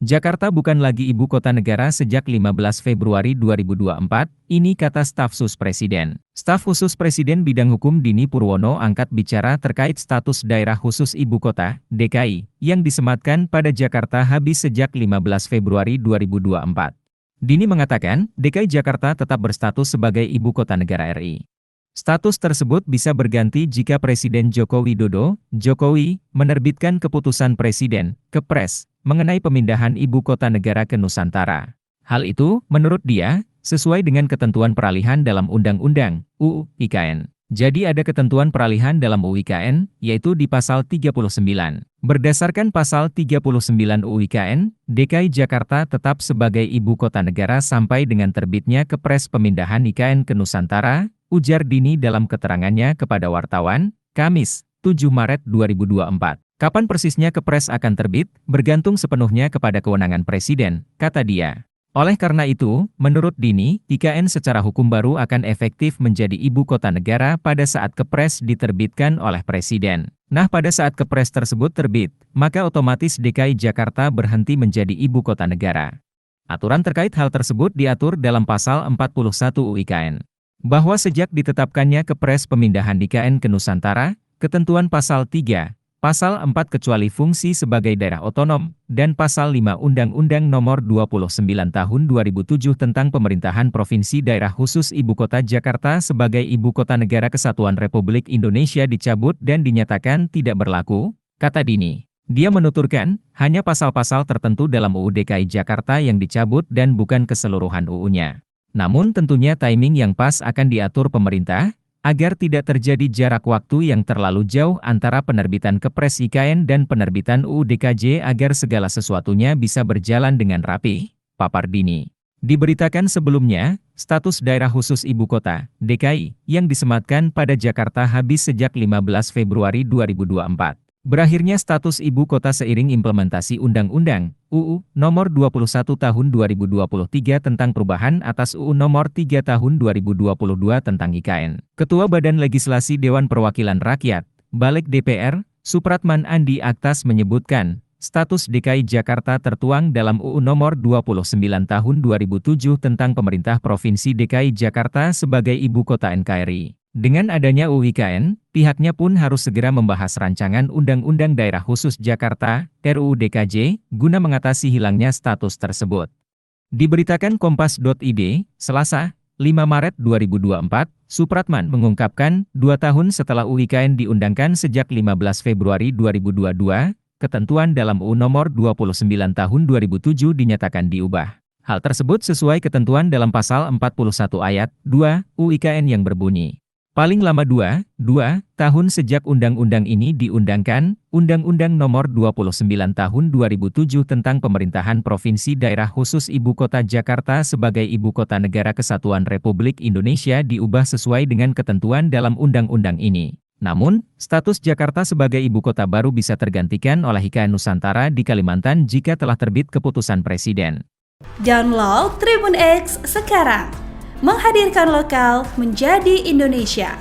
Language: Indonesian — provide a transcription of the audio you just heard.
Jakarta bukan lagi ibu kota negara sejak 15 Februari 2024, ini kata staf sus Presiden. Staf khusus Presiden bidang hukum Dini Purwono angkat bicara terkait status daerah khusus ibu kota, DKI, yang disematkan pada Jakarta habis sejak 15 Februari 2024. Dini mengatakan, DKI Jakarta tetap berstatus sebagai ibu kota negara RI. Status tersebut bisa berganti jika Presiden Joko Widodo, Jokowi, menerbitkan keputusan Presiden, Kepres, mengenai pemindahan ibu kota negara ke Nusantara. Hal itu, menurut dia, sesuai dengan ketentuan peralihan dalam Undang-Undang, UU IKN. Jadi ada ketentuan peralihan dalam UU IKN, yaitu di Pasal 39. Berdasarkan Pasal 39 UU IKN, DKI Jakarta tetap sebagai ibu kota negara sampai dengan terbitnya Kepres pemindahan IKN ke Nusantara, ujar Dini dalam keterangannya kepada wartawan, Kamis, 7 Maret 2024. Kapan persisnya Kepres akan terbit, bergantung sepenuhnya kepada kewenangan Presiden, kata dia. Oleh karena itu, menurut Dini, IKN secara hukum baru akan efektif menjadi ibu kota negara pada saat Kepres diterbitkan oleh Presiden. Nah, pada saat Kepres tersebut terbit, maka otomatis DKI Jakarta berhenti menjadi ibu kota negara. Aturan terkait hal tersebut diatur dalam Pasal 41 UU IKN. Bahwa sejak ditetapkannya Kepres pemindahan IKN ke Nusantara, ketentuan Pasal 3, Pasal 4 kecuali fungsi sebagai daerah otonom, dan Pasal 5 Undang-Undang Nomor 29 Tahun 2007 tentang Pemerintahan Provinsi Daerah Khusus Ibu Kota Jakarta sebagai Ibu Kota Negara Kesatuan Republik Indonesia dicabut dan dinyatakan tidak berlaku, kata Dini. Dia menuturkan, hanya pasal-pasal tertentu dalam UU DKI Jakarta yang dicabut dan bukan keseluruhan UU-nya. Namun tentunya timing yang pas akan diatur pemerintah, agar tidak terjadi jarak waktu yang terlalu jauh antara penerbitan Kepres IKN dan penerbitan UU DKJ agar segala sesuatunya bisa berjalan dengan rapi, papar Dini. Diberitakan sebelumnya, status daerah khusus ibu kota, DKI, yang disematkan pada Jakarta habis sejak 15 Februari 2024. Berakhirnya status ibu kota seiring implementasi Undang-Undang, UU, Nomor 21 Tahun 2023 tentang perubahan atas UU Nomor 3 Tahun 2022 tentang IKN. Ketua Badan Legislasi Dewan Perwakilan Rakyat, Balik DPR, Supratman Andi Aktas menyebutkan, status DKI Jakarta tertuang dalam UU Nomor 29 Tahun 2007 tentang Pemerintah Provinsi DKI Jakarta sebagai Ibu Kota NKRI. Dengan adanya UU IKN, pihaknya pun harus segera membahas rancangan Undang-Undang Daerah Khusus Jakarta, RUU DKJ, guna mengatasi hilangnya status tersebut. Diberitakan Kompas.id, Selasa, 5 Maret 2024, Supratman mengungkapkan, 2 tahun setelah UU IKN diundangkan sejak 15 Februari 2022, ketentuan dalam UU Nomor 29 Tahun 2007 dinyatakan diubah. Hal tersebut sesuai ketentuan dalam Pasal 41 Ayat 2 UU IKN yang berbunyi, paling lama 2 tahun sejak undang-undang ini diundangkan, Undang-Undang Nomor 29 Tahun 2007 tentang Pemerintahan Provinsi Daerah Khusus Ibu Kota Jakarta sebagai Ibu Kota Negara Kesatuan Republik Indonesia diubah sesuai dengan ketentuan dalam undang-undang ini. Namun, status Jakarta sebagai ibu kota baru bisa tergantikan oleh IKN Nusantara di Kalimantan jika telah terbit keputusan Presiden. Download Tribun X sekarang. Menghadirkan lokal menjadi Indonesia.